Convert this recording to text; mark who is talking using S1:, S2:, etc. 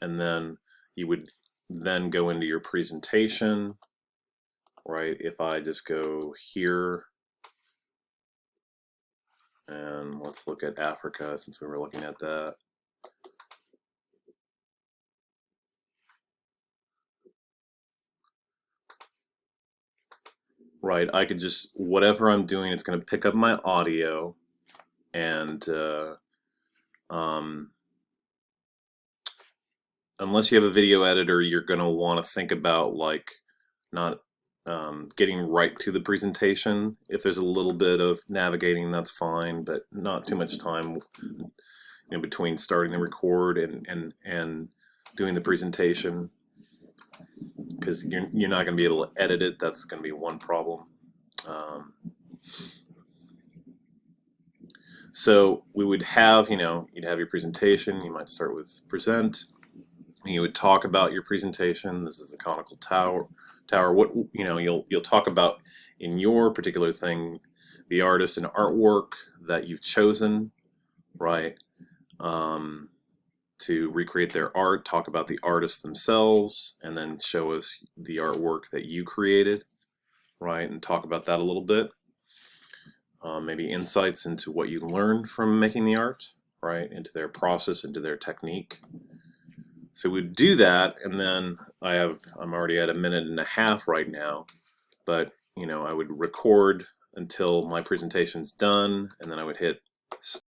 S1: and then you would then go into your presentation, right? If I just go here, and let's look at Africa since we were looking at that. Right, I could just, whatever I'm doing, it's going to pick up my audio, and um, unless you have a video editor, you're going to want to think about like not getting right to the presentation. If there's a little bit of navigating, that's fine, but not too much time in between starting the record and doing the presentation, because you're not going to be able to edit it. That's going to be one problem. Um, so we would have, you'd have your presentation. You might start with present. And you would talk about your presentation. This is a conical tower. What you'll talk about in your particular thing, the artist and artwork that you've chosen, right? To recreate their art, talk about the artists themselves, and then show us the artwork that you created, right? And talk about that a little bit. Maybe insights into what you learned from making the art, right? Into their process, into their technique. So we'd do that, and then I'm already at 1.5 minutes right now, but I would record until my presentation's done, and then I would hit